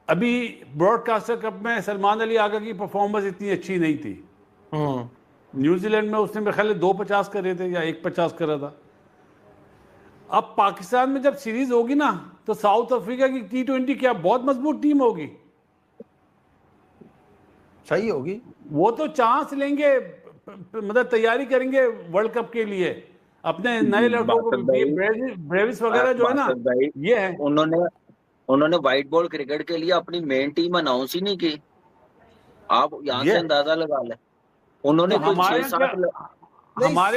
अभी ब्रॉडकास्टर कप में सलमान अली आगा की परफॉर्मेंस इतनी अच्छी नहीं थी। न्यूजीलैंड में उसने मेरे ख्याल 250 कर रहे थे या 150 कर रहा था। अब पाकिस्तान में जब सीरीज होगी ना तो साउथ अफ्रीका की T20 क्या बहुत मजबूत टीम होगी, सही होगी। वो तो चांस लेंगे, मतलब तैयारी करेंगे वर्ल्ड कप के लिए अपने नए लड़कों को। ब्रेविस वगैरह जो है ना, ये है। उन्होंने व्हाइट बॉल क्रिकेट के लिए अपनी मेन टीम अनाउंस ही नहीं की। आप यहाँ से अंदाजा लगा लें, उन्होंने तो हमारे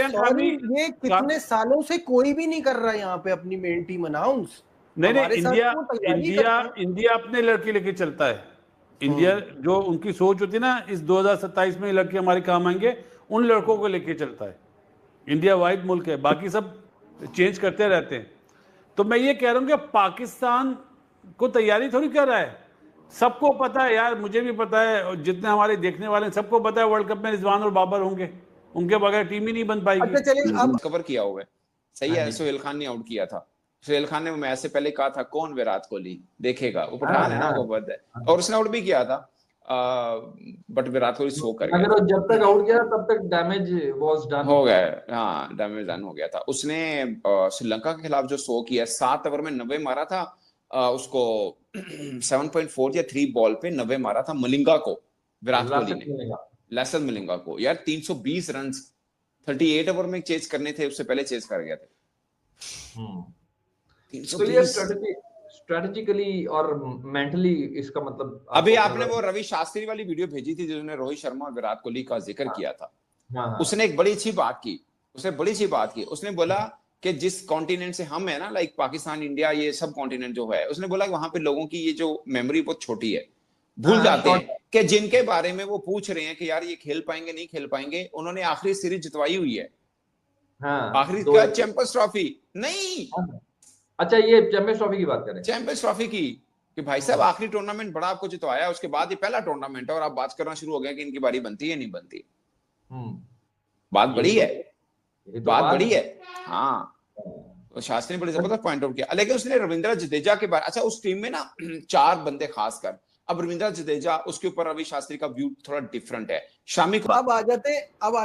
ये कितने सालों से कोई भी नहीं कर रहा है यहाँ पे अपनी मेन टीम अनाउंस। नहीं, इंडिया अपने लड़के लेके चलता है। इंडिया जो उनकी सोच होती है ना, इस 2027 में लड़के हमारे काम आएंगे, उन लड़कों को लेके चलता है। इंडिया वाइड मुल्क है, बाकी सब चेंज करते रहते हैं। तो मैं ये कह रहा हूँ कि पाकिस्तान को तैयारी थोड़ी कर रहा है, सबको पता है यार, मुझे भी पता है, और जितने हमारे देखने वाले हैं सबको पता है वर्ल्ड कप में रिजवान और बाबर होंगे, उनके बगैर टीम ही नहीं बन पाएगी। अच्छा चलिए, अब कवर किया हुआ है, सही है। सोहेल खान ने आउट किया था। सोहेल खान ने मैच से पहले कहा था कौन विराट कोहली देखेगा, वो पठान है ना, वो बद है, और उसने आउट भी किया था। बट विराट कोहली सो कर गया। अगर जब तक आउट किया तब तक डैमेज वाज डन हो गया। हाँ, डैमेज डन हो गया था। उसने श्रीलंका के खिलाफ जो 100 किया, 7 ओवर में 90 मारा था। उसको 7.4 या 3 बॉल पे 90 मारा था मलिंगा को, विराट कोहली ने, लेसन मलिंगा को। यार 320 रन 38 ओवर में चेज करने थे, उससे पहले चेज कर गया था। तो ये स्ट्रेटेजिकली और मेंटली इसका मतलब। अभी आपने वो रवि शास्त्री वाली वीडियो भेजी थी जिसने रोहित शर्मा और विराट कोहली का जिक्र किया था। उसने एक बड़ी अच्छी बात की, उसने बोला कि जिस कॉन्टिनेंट से हम है ना, लाइक पाकिस्तान, इंडिया, ये सब कॉन्टिनेंट जो है, उसने बोला कि वहां पे लोगों की ये जो मेमोरी बहुत छोटी है, भूल जाते हैं कि जिनके बारे में वो पूछ रहे हैं कि यार ये खेल पाएंगे नहीं खेल पाएंगे, उन्होंने आखिरी सीरीज जितवाई हुई है। आखिरी का चैंपियंस ट्रॉफी नहीं। अच्छा, ये चैंपियंस ट्रॉफी की बात करें, चैंपियंस ट्रॉफी की, कि भाई साहब आखिरी टूर्नामेंट बड़ा आपको जितवाया, उसके बाद ये पहला टूर्नामेंट है और आप बात करना शुरू हो गया कि इनकी बारी बनती है नहीं बनती। बात बड़ी है, बात बड़ी है। हाँ, तो शास्त्री ने बड़ी जबरदस्त पॉइंट आउट किया। लेकिन उसने रविंद्र जडेजा के बारे, अच्छा उस टीम में ना 4 बंदे खास कर, अब रविंद्र जडेजा, उसके ऊपर रवि शास्त्री का व्यू थोड़ा डिफरेंट है। शामी को अब आ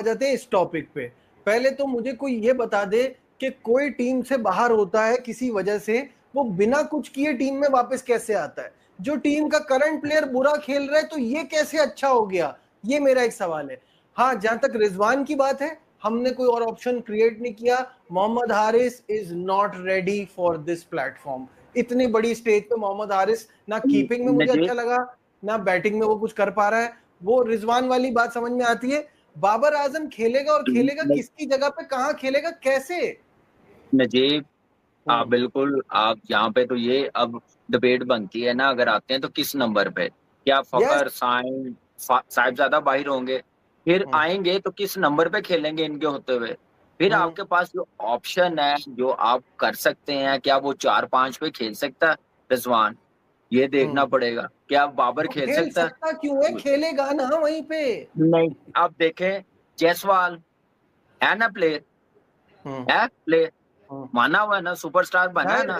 जाते इस टॉपिक पे। पहले तो मुझे कोई ये बता दे कि कोई टीम से बाहर होता है किसी वजह से, वो बिना कुछ किए टीम में वापस कैसे आता है? जो टीम का करंट प्लेयर बुरा खेल रहा है तो ये कैसे अच्छा हो गया, ये मेरा एक सवाल है। हाँ, जहां तक रिजवान की बात है, हमने कोई और ऑप्शन क्रिएट नहीं किया। Mohammad Haris is not ready for this platform. इतनी बड़ी स्टेज पे मोहम्मद हारिस ना कीपिंग में मुझे अच्छा लगा, ना बैटिंग में वो कुछ कर पा रहा है। वो रिजवान वाली बात समझ में आती है। बाबर आजम खेलेगा, और खेलेगा किसकी जगह पे, कहाँ खेलेगा, कैसे? नजीब, आप बिल्कुल, आप यहाँ पे तो ये अब डिबेट बनती है ना, अगर आते हैं तो किस नंबर पे, क्या फकर साहिबजादा बाहर होंगे, फिर आएंगे तो किस नंबर पे खेलेंगे इनके होते हुए। फिर आपके पास जो ऑप्शन है जो आप कर सकते हैं, क्या वो 4-5 पे खेल सकता है रिजवान, ये देखना पड़ेगा। क्या बाबर खेल सकता है? क्यों है, खेलेगा ना वहीं पे। नहीं, आप देखें जायसवाल है ना, प्लेयर माना हुआ है ना, सुपरस्टार बना है ना,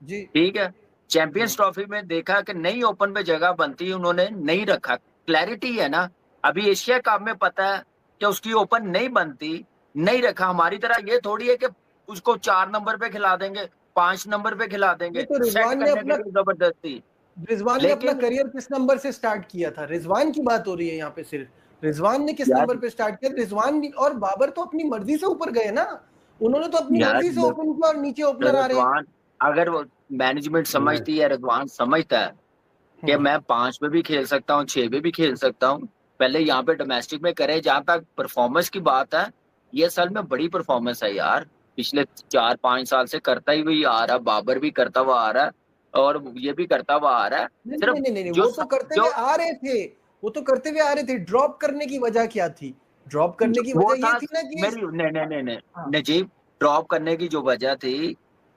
ठीक है। चैंपियंस ट्रॉफी में देखा कि नई ओपन पे जगह बनती, उन्होंने नहीं रखा। क्लैरिटी है ना। अभी एशिया कप में पता है कि उसकी ओपन नहीं बनती, नहीं रखा। हमारी तरह ये थोड़ी है कि उसको 4 नंबर पे खिला देंगे, 5 नंबर पे खिला देंगे। तो रिजवान ने अपना करियर किस नंबर से स्टार्ट किया था? रिजवान की बात हो रही है यहाँ पे सिर्फ। रिजवान ने किस नंबर पे स्टार्ट किया? रिजवान और बाबर तो अपनी मर्जी से ऊपर गए ना, उन्होंने तो अपनी मर्जी से ओपन किया और नीचे ओपनर आ रहे हैं। अगर वो मैनेजमेंट समझती है, रिजवान समझता है कि मैं 5 पे भी खेल सकता हूँ, 6 पे भी खेल सकता हूँ, पहले यहाँ पे डोमेस्टिक में करे। जहां तक परफॉर्मेंस की बात है, ये साल में बड़ी परफॉर्मेंस है यार, पिछले 4-5 साल से करता ही वही आ रहा है। बाबर भी करता हुआ आ रहा है और ये भी करता हुआ आ रहा है। नहीं, वो तो करते हुए आ रहे थे, वो तो करते हुए आ रहे थे। ड्रॉप करने की वजह क्या थी? ड्रॉप करने की वजह ये थी ना कि नहीं नजीब, ड्रॉप करने की जो वजह थी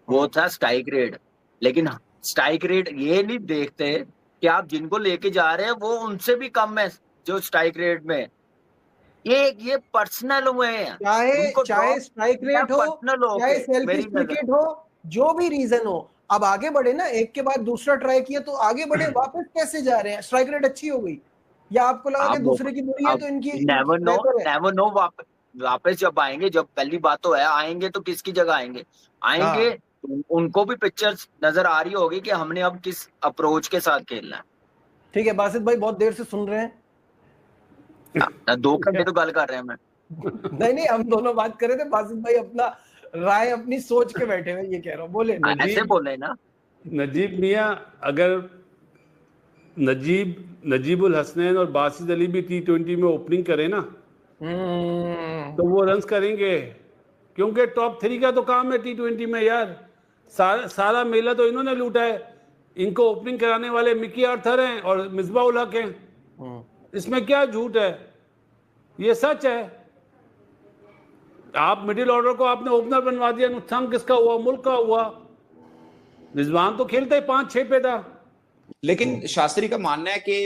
वो था स्ट्राइक रेट। लेकिन स्ट्राइक रेट ये नहीं देखते कि आप जिनको लेके जा रहे हैं वो उनसे भी कम है जो स्ट्राइक रेट में। ये पर्सनल हुए हैं, चाहे स्ट्राइक रेट हो, चाहे सेल्फिश क्रिकेट हो, जो भी रीजन हो, अब आगे बढ़े ना, एक के बाद दूसरा ट्राई किया तो आगे बढ़े, वापस कैसे जा रहे हैं? स्ट्राइक रेट अच्छी हो गई या आपको लगा कि दूसरे की बुरी है तो इनकी नेवर नो वापस जब आएंगे, जब पहली बात तो है आएंगे तो किसकी जगह आएंगे तो उनको भी पिक्चर्स नजर आ रही होगी कि हमने अब किस अप्रोच के साथ खेलना है। ठीक है बासित भाई, बहुत देर से सुन रहे हैं। 2 घंटे तो गल कर रहे हैं मैं। नहीं हम दोनों बात कर रहे थे, बासित भाई अपना राय अपनी सोच के बैठे हुए, ये कह रहा हूँ, बोले ऐसे बोले ना। नजीब मियां, अगर नजीबुल हसनैन और बासित अली भी T20 में ओपनिंग करें ना तो वो रन्स करेंगे, क्योंकि टॉप 3 का तो काम है T20 में यार। सारा मेला तो इन्होंने लूटा है। इनको ओपनिंग कराने वाले मिकी आर्थर हैं और मिसबाह उल हक हैं। इसमें क्या झूठ है, ये सच है। आप मिडिल ऑर्डर को आपने ओपनर बनवा दिया, नुकसान किसका हुआ? मुल्क का हुआ। रिजवान तो खेलते 5-6 पे था। लेकिन शास्त्री का मानना है कि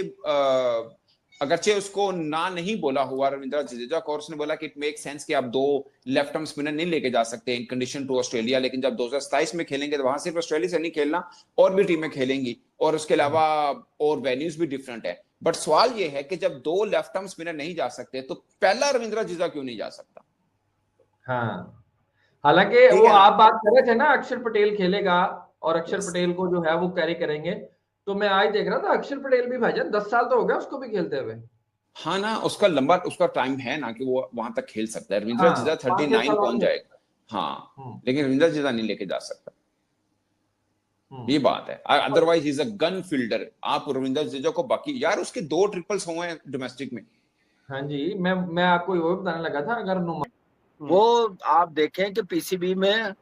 अगरचे उसको ना नहीं बोला हुआ रविंद्र जडेजा को, उसने बोला कि इट मेक सेंस कि आप 2 लेफ्ट आर्म स्पिनर नहीं लेके जा सकते इन कंडीशन टू ऑस्ट्रेलिया, लेकिन जब 2027 में खेलेंगे तो वहां सिर्फ ऑस्ट्रेलिया से नहीं खेलना, और भी टीमें खेलेंगी और उसके अलावा और वेन्यूज भी डिफरेंट है। बट सवाल ये है कि जब 2 लेफ्ट आर्म स्पिनर नहीं जा सकते तो पहला रविंद्र जडेजा क्यों नहीं जा सकता? हाँ, हालांकि वो आप बात कर रहे थे ना अक्षर पटेल खेलेगा और अक्षर पटेल को जो है वो कैरी करेंगे, तो मैं आज देख रहा था अक्षर पटेल भी भाईजान 10 साल तो हो गया उसको भी खेलते हुए। हाँ ना, उसका टाइम है ना कि वो वहां तक खेल सकता है। रविंद्र जडेजा 39 पहुंच जाएगा, हाँ, लेकिन रविंद्र जडेजा नहीं लेके जा सकता, ये बात है। Otherwise is a gun fielder. आप रविंद्र जडेजा को बाकी यार उसके 2 ट्रिपल्स हुए हैं डोमेस्टिक में। हाँ जी, मैं आपको वो बताने लगा था, अगर वो आप देखें कि पीसीबी में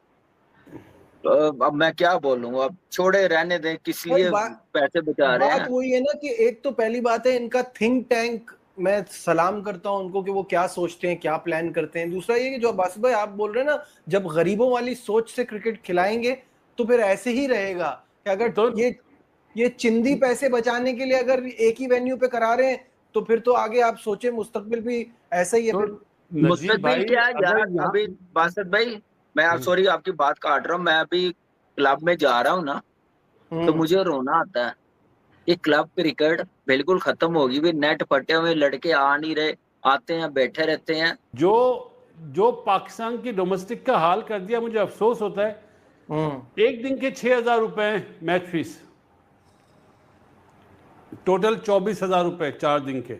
अब मैं क्या बोलूं, अब छोड़े रहने दें, किस लिए पैसे बचा रहे हैं। बात वही है ना कि एक तो पहली बात है इनका थिंक टैंक, मैं सलाम करता हूं उनको कि वो क्या सोचते हैं, क्या प्लान करते हैं। दूसरा ये कि जो बासित भाई आप बोल रहे हैं ना, जब गरीबों वाली सोच से क्रिकेट खिलाएंगे तो फिर ऐसे ही रहेगा कि अगर तो ये चिंदी पैसे बचाने के लिए अगर एक ही वेन्यू पे करा रहे हैं तो फिर तो आगे आप सोचे मुस्तकबिल भी ऐसा ही है। फिर मुस्तकबिल क्या यार, अभी बासित भाई मैं सॉरी आपकी बात काट रहा हूँ, मैं अभी क्लब में जा रहा हूँ ना तो मुझे रोना आता है। ये क्लब क्रिकेट बिल्कुल खत्म होगी, वे नेट फटे हुए लड़के आ नहीं रहे, आते हैं बैठे रहते हैं। जो पाकिस्तान की डोमेस्टिक का हाल कर दिया, मुझे अफसोस होता है। एक दिन के 6,000 रुपए मैच फीस, टोटल 24,000 रुपए 4 दिन के,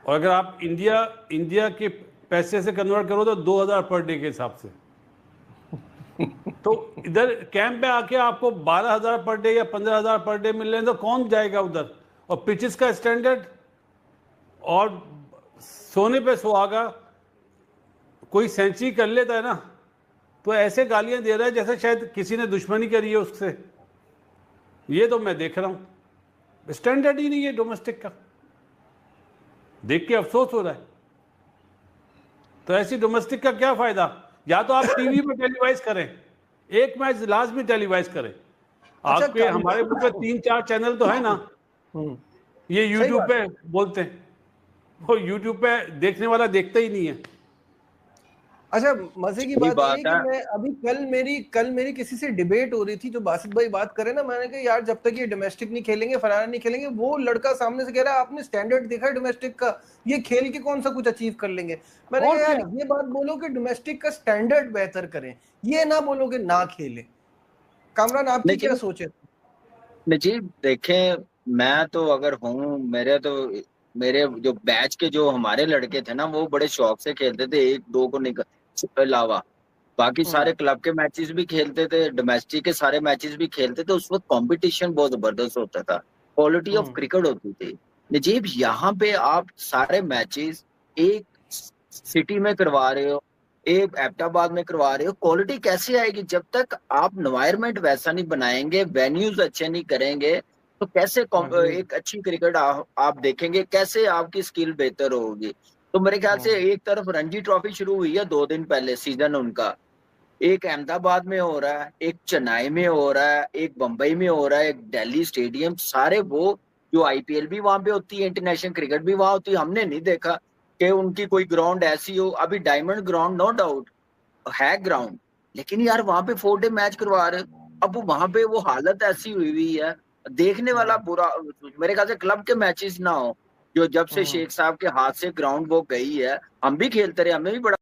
और अगर आप इंडिया के पैसे से कन्वर्ट करो तो 2,000 पर डे के हिसाब से। तो इधर कैंप में आके आपको 12,000 पर डे या 15,000 पर डे मिल रहे हैं तो कौन जाएगा उधर? और पिचेस का स्टैंडर्ड और सोने पे सुहागा, कोई सेंचुरी कर लेता है ना तो ऐसे गालियां दे रहा है जैसे शायद किसी ने दुश्मनी करी है उससे। ये तो मैं देख रहा हूं, स्टैंडर्ड ही नहीं है डोमेस्टिक का, देख के अफसोस हो रहा है। तो ऐसी डोमेस्टिक का क्या फायदा? या तो आप टीवी पे टेलीवाइज करें, एक मैच लाजमी टेलीवाइज करें। आपके हमारे मुल्क में 3-4 चैनल तो है ना, ये यूट्यूब पे बोलते हैं, वो यूट्यूब पे देखने वाला देखता ही नहीं है। अच्छा मजे की बात है कि मैं अभी कल मेरी किसी से डिबेट हो रही थी, जो बासित भाई बात करे ना, मैंने कहा यार जब तक ये डोमेस्टिक नहीं खेलेंगे, फलाना नहीं खेलेंगे, वो लड़का सामने से कह रहा है आपने स्टैंडर्ड देखा है डोमेस्टिक का, ये खेल के कौन सा कुछ अचीव कर लेंगे। मैंने कहा यार ये बात बोलो कि डोमेस्टिक का स्टैंडर्ड बेहतर करें, ये ना बोलो कि ना खेले। कामरान आपकी क्या सोच है? जी देखें, मैं तो अगर हूँ, मेरे जो बैच के जो हमारे लड़के थे ना वो बड़े शौक से खेलते थे, 1-2 को निकल अलावा बाकी सारे क्लब के मैचेस भी खेलते थे, डोमेस्टिक के सारे मैचेस भी खेलते थे। उस वक्त कंपटीशन बहुत जबरदस्त होता था, क्वालिटी ऑफ क्रिकेट होती थी। नजीब यहाँ पे आप सारे मैचेस एक सिटी में करवा रहे हो, एक एबटाबाद में करवा रहे हो, क्वालिटी कैसे आएगी जब तक आप एनवायरनमेंट वैसा नहीं बनाएंगे, वेन्यूज अच्छे नहीं करेंगे तो कैसे एक अच्छी क्रिकेट आप देखेंगे, कैसे आपकी स्किल बेहतर होगी। तो मेरे ख्याल से एक तरफ रणजी ट्रॉफी शुरू हुई है 2 दिन पहले सीजन उनका, एक अहमदाबाद में हो रहा है, एक चेन्नई में हो रहा है, एक बंबई में हो रहा है, एक दिल्ली स्टेडियम, सारे वो जो आईपीएल भी वहां पे होती है, इंटरनेशनल क्रिकेट भी वहां होती है। हमने नहीं देखा कि उनकी कोई ग्राउंड ऐसी हो। अभी डायमंड ग्राउंड नो डाउट है ग्राउंड, लेकिन यार वहां पे 4 डे मैच करवा रहे, अब वहां पे वो हालत ऐसी हुई है, देखने वाला बुरा। मेरे ख्याल से क्लब के मैचेस ना हो, जो जब से शेख साहब के हाथ से ग्राउंड वो गई है, हम भी खेलते रहे, हमें भी बड़ा